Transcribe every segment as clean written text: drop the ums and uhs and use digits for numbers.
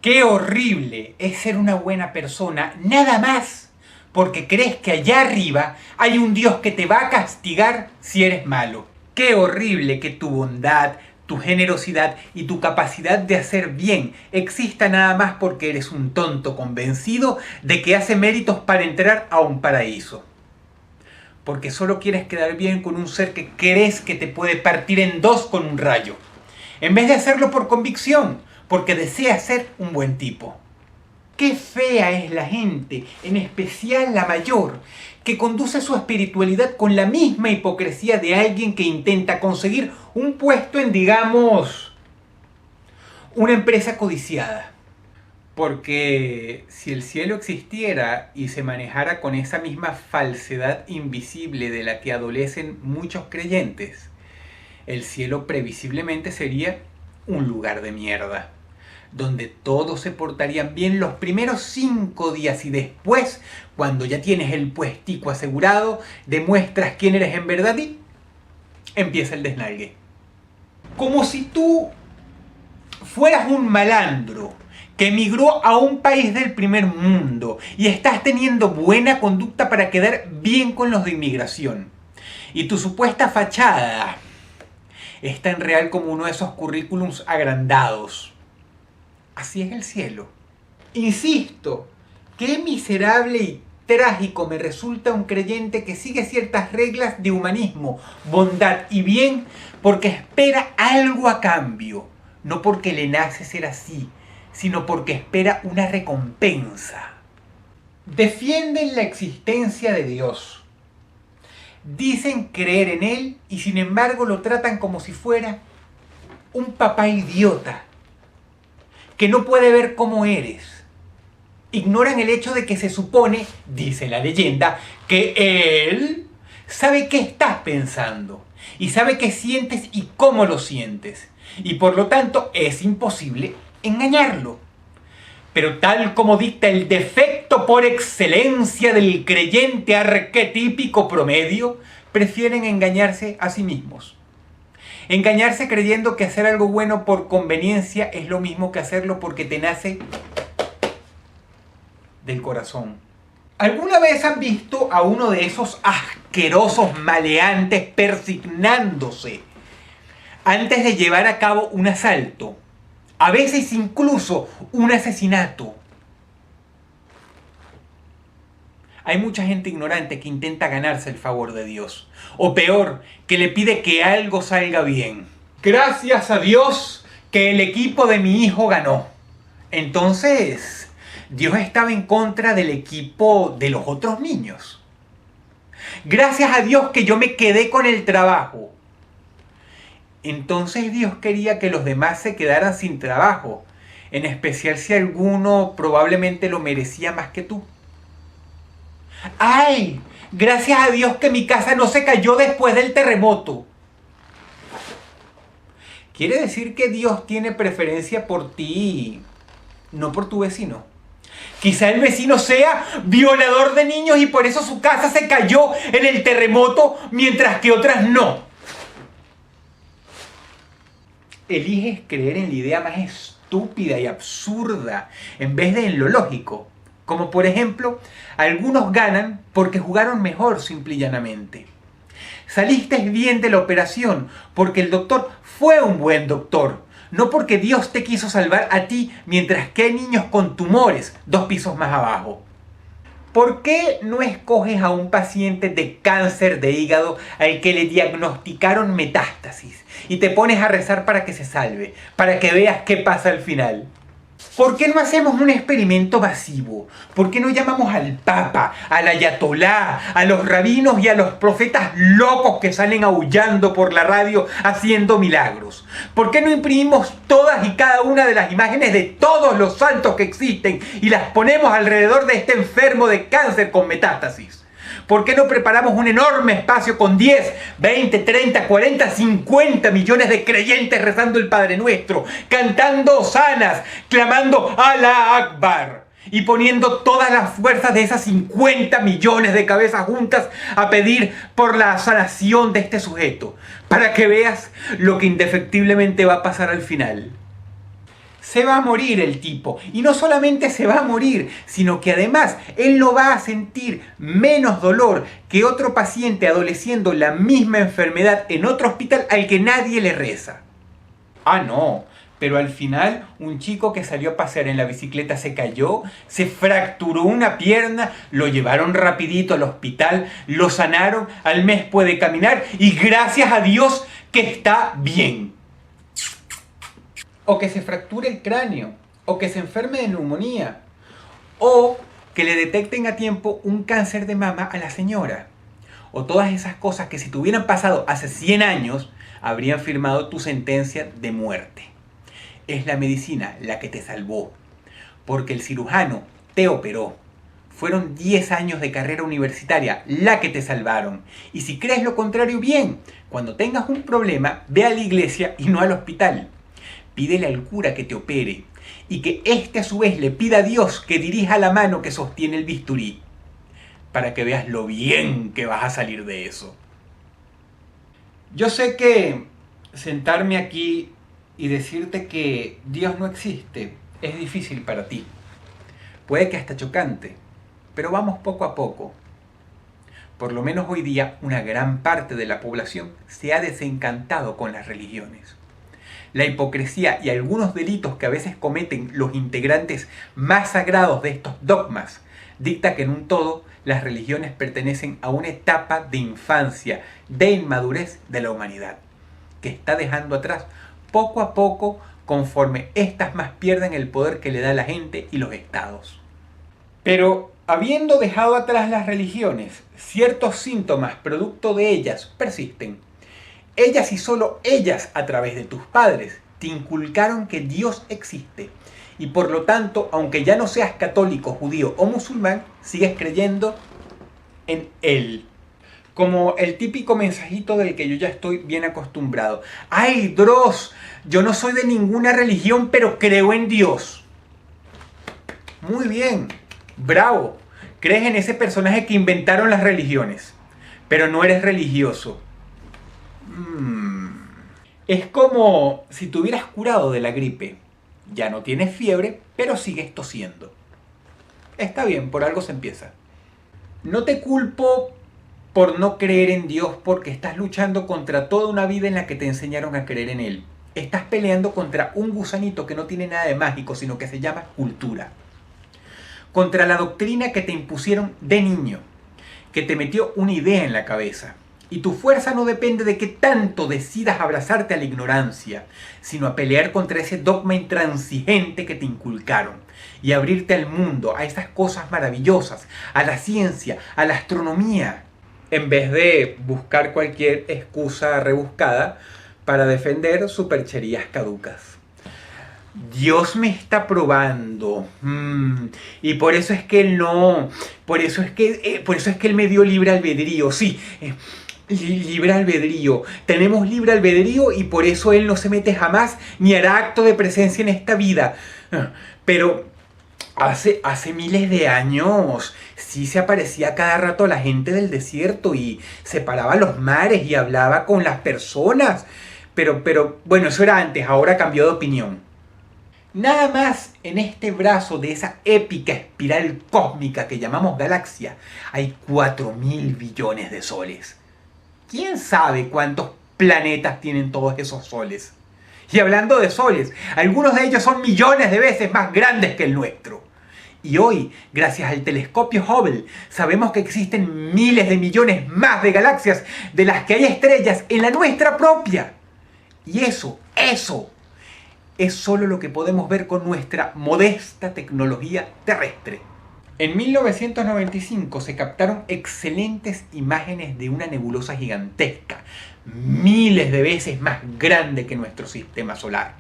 Qué horrible es ser una buena persona, nada más porque crees que allá arriba hay un Dios que te va a castigar si eres malo. Qué horrible que tu bondad, tu generosidad y tu capacidad de hacer bien exista nada más porque eres un tonto convencido de que hace méritos para entrar a un paraíso. Porque solo quieres quedar bien con un ser que crees que te puede partir en dos con un rayo, en vez de hacerlo por convicción, porque deseas ser un buen tipo. Qué fea es la gente, en especial la mayor, que conduce su espiritualidad con la misma hipocresía de alguien que intenta conseguir un puesto en, digamos, una empresa codiciada. Porque si el cielo existiera y se manejara con esa misma falsedad invisible de la que adolecen muchos creyentes, el cielo previsiblemente sería un lugar de mierda, donde todos se portarían bien los primeros 5 días y después, cuando ya tienes el puestico asegurado, demuestras quién eres en verdad y empieza el desnalgue. Como si tú fueras un malandro que emigró a un país del primer mundo y estás teniendo buena conducta para quedar bien con los de inmigración. Y tu supuesta fachada es tan real como uno de esos currículums agrandados. Así es el cielo. Insisto, qué miserable y trágico me resulta un creyente que sigue ciertas reglas de humanismo, bondad y bien porque espera algo a cambio, no porque le nace ser así, sino porque espera una recompensa. Defienden la existencia de Dios. Dicen creer en Él y sin embargo lo tratan como si fuera un papá idiota que no puede ver cómo eres. Ignoran el hecho de que se supone, dice la leyenda, que Él sabe qué estás pensando y sabe qué sientes y cómo lo sientes. Y por lo tanto es imposible engañarlo. Pero tal como dicta el defecto por excelencia del creyente arquetípico promedio, prefieren engañarse a sí mismos. Engañarse creyendo que hacer algo bueno por conveniencia es lo mismo que hacerlo porque te nace del corazón. ¿Alguna vez han visto a uno de esos asquerosos maleantes persignándose antes de llevar a cabo un asalto? A veces incluso un asesinato. Hay mucha gente ignorante que intenta ganarse el favor de Dios. O peor, que le pide que algo salga bien. Gracias a Dios que el equipo de mi hijo ganó. Entonces, Dios estaba en contra del equipo de los otros niños. Gracias a Dios que yo me quedé con el trabajo. Entonces Dios quería que los demás se quedaran sin trabajo, en especial si alguno probablemente lo merecía más que tú. ¡Ay! Gracias a Dios que mi casa no se cayó después del terremoto. Quiere decir que Dios tiene preferencia por ti, no por tu vecino. Quizá el vecino sea violador de niños y por eso su casa se cayó en el terremoto, mientras que otras no. Eliges creer en la idea más estúpida y absurda en vez de en lo lógico. Como por ejemplo, algunos ganan porque jugaron mejor simple y llanamente. Saliste bien de la operación porque el doctor fue un buen doctor, no porque Dios te quiso salvar a ti mientras que hay niños con tumores 2 pisos más abajo. ¿Por qué no escoges a un paciente de cáncer de hígado al que le diagnosticaron metástasis y te pones a rezar para que se salve, para que veas qué pasa al final? ¿Por qué no hacemos un experimento masivo? ¿Por qué no llamamos al Papa, al Ayatolá, a los rabinos y a los profetas locos que salen aullando por la radio haciendo milagros? ¿Por qué no imprimimos todas y cada una de las imágenes de todos los santos que existen y las ponemos alrededor de este enfermo de cáncer con metástasis? ¿Por qué no preparamos un enorme espacio con 10, 20, 30, 40, 50 millones de creyentes rezando el Padre Nuestro, cantando hosanas, clamando Alá Akbar y poniendo todas las fuerzas de esas 50 millones de cabezas juntas a pedir por la sanación de este sujeto, para que veas lo que indefectiblemente va a pasar al final? Se va a morir el tipo. Y no solamente se va a morir, sino que además él no va a sentir menos dolor que otro paciente adoleciendo la misma enfermedad en otro hospital al que nadie le reza. Ah, no. Pero al final, un chico que salió a pasear en la bicicleta se cayó, se fracturó una pierna, lo llevaron rapidito al hospital, lo sanaron, al mes puede caminar y gracias a Dios que está bien. O que se fracture el cráneo, o que se enferme de neumonía, o que le detecten a tiempo un cáncer de mama a la señora. O todas esas cosas que si te hubieran pasado hace 100 años, habrían firmado tu sentencia de muerte. Es la medicina la que te salvó, porque el cirujano te operó. Fueron 10 años de carrera universitaria la que te salvaron. Y si crees lo contrario, bien, cuando tengas un problema, ve a la iglesia y no al hospital. Pídele al cura que te opere y que éste a su vez le pida a Dios que dirija la mano que sostiene el bisturí, para que veas lo bien que vas a salir de eso. Yo sé que sentarme aquí y decirte que Dios no existe es difícil para ti. Puede que hasta chocante, pero vamos poco a poco. Por lo menos hoy día una gran parte de la población se ha desencantado con las religiones. La hipocresía y algunos delitos que a veces cometen los integrantes más sagrados de estos dogmas dicta que en un todo las religiones pertenecen a una etapa de infancia, de inmadurez de la humanidad, que está dejando atrás poco a poco conforme éstas más pierden el poder que le da la gente y los estados. Pero habiendo dejado atrás las religiones, ciertos síntomas producto de ellas persisten. Ellas y solo ellas a través de tus padres te inculcaron que Dios existe y por lo tanto, aunque ya no seas católico, judío o musulmán, sigues creyendo en Él. Como el típico mensajito del que yo ya estoy bien acostumbrado. ¡Ay, Dross! Yo no soy de ninguna religión, pero creo en Dios. Muy bien, bravo. Crees en ese personaje que inventaron las religiones, pero no eres religioso. Es como si te hubieras curado de la gripe. Ya no tienes fiebre, pero sigues tosiendo. Está bien, por algo se empieza. No te culpo por no creer en Dios porque estás luchando contra toda una vida en la que te enseñaron a creer en Él. Estás peleando contra un gusanito que no tiene nada de mágico, sino que se llama cultura. Contra la doctrina que te impusieron de niño, que te metió una idea en la cabeza. Y tu fuerza no depende de qué tanto decidas abrazarte a la ignorancia, sino a pelear contra ese dogma intransigente que te inculcaron y abrirte al mundo, a esas cosas maravillosas, a la ciencia, a la astronomía, en vez de buscar cualquier excusa rebuscada para defender supercherías caducas. Dios me está probando. Y por eso es que Él no. Por eso es que Él me dio libre albedrío. Sí, libre albedrío. Tenemos libre albedrío y por eso Él no se mete jamás ni hará acto de presencia en esta vida. Pero hace miles de años sí se aparecía cada rato a la gente del desierto y separaba los mares y hablaba con las personas. Pero bueno, eso era antes, ahora cambió de opinión. Nada más en este brazo de esa épica espiral cósmica que llamamos galaxia hay 4.000 billones de soles. ¿Quién sabe cuántos planetas tienen todos esos soles? Y hablando de soles, algunos de ellos son millones de veces más grandes que el nuestro. Y hoy, gracias al telescopio Hubble, sabemos que existen miles de millones más de galaxias de las que hay estrellas en la nuestra propia. Y eso es solo lo que podemos ver con nuestra modesta tecnología terrestre. En 1995 se captaron excelentes imágenes de una nebulosa gigantesca, miles de veces más grande que nuestro sistema solar.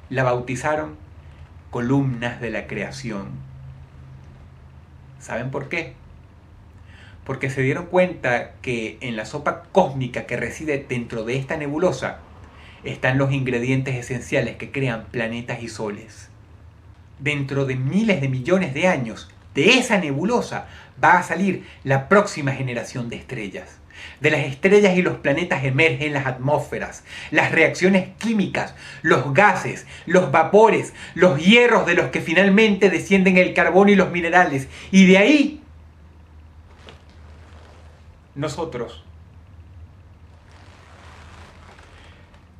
La bautizaron Columnas de la Creación. ¿Saben por qué? Porque se dieron cuenta que en la sopa cósmica que reside dentro de esta nebulosa están los ingredientes esenciales que crean planetas y soles. Dentro de miles de millones de años, de esa nebulosa va a salir la próxima generación de estrellas. De las estrellas y los planetas emergen las atmósferas, las reacciones químicas, los gases, los vapores, los hierros de los que finalmente descienden el carbono y los minerales. Y de ahí, nosotros.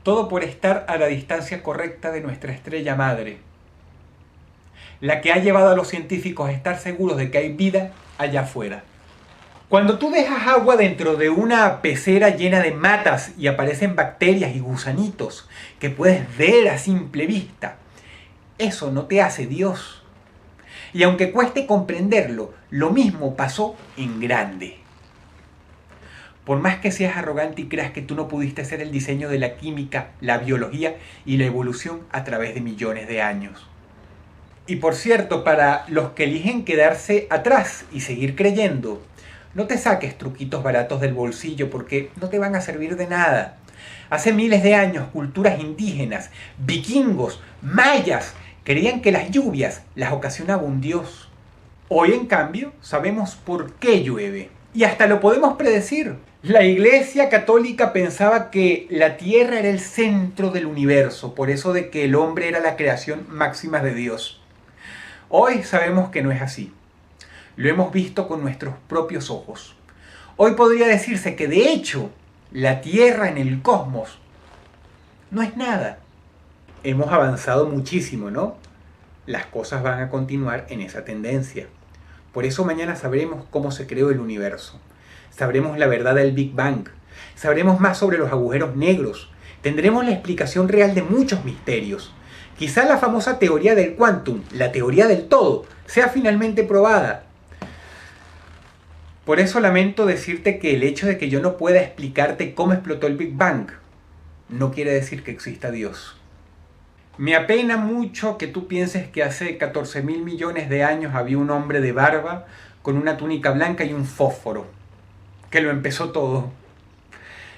Todo por estar a la distancia correcta de nuestra estrella madre, la que ha llevado a los científicos a estar seguros de que hay vida allá afuera. Cuando tú dejas agua dentro de una pecera llena de matas y aparecen bacterias y gusanitos que puedes ver a simple vista, eso no te hace Dios. Y aunque cueste comprenderlo, lo mismo pasó en grande. Por más que seas arrogante y creas que tú no pudiste hacer el diseño de la química, la biología y la evolución a través de millones de años. Y por cierto, para los que eligen quedarse atrás y seguir creyendo, no te saques truquitos baratos del bolsillo porque no te van a servir de nada. Hace miles de años, culturas indígenas, vikingos, mayas, creían que las lluvias las ocasionaba un dios. Hoy, en cambio, sabemos por qué llueve. Y hasta lo podemos predecir. La Iglesia Católica pensaba que la Tierra era el centro del universo, por eso de que el hombre era la creación máxima de Dios. Hoy sabemos que no es así. Lo hemos visto con nuestros propios ojos. Hoy podría decirse que de hecho, la Tierra en el cosmos no es nada. Hemos avanzado muchísimo, ¿no? Las cosas van a continuar en esa tendencia. Por eso mañana sabremos cómo se creó el universo. Sabremos la verdad del Big Bang. Sabremos más sobre los agujeros negros. Tendremos la explicación real de muchos misterios. Quizá la famosa teoría del quantum, la teoría del todo, sea finalmente probada. Por eso lamento decirte que el hecho de que yo no pueda explicarte cómo explotó el Big Bang no quiere decir que exista Dios. Me apena mucho que tú pienses que hace 14.000 millones de años había un hombre de barba con una túnica blanca y un fósforo, que lo empezó todo.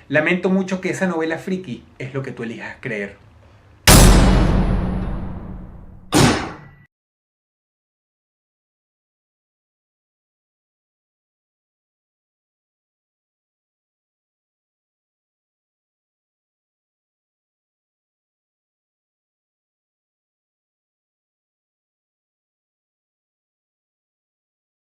Lamento mucho que esa novela friki es lo que tú elijas creer.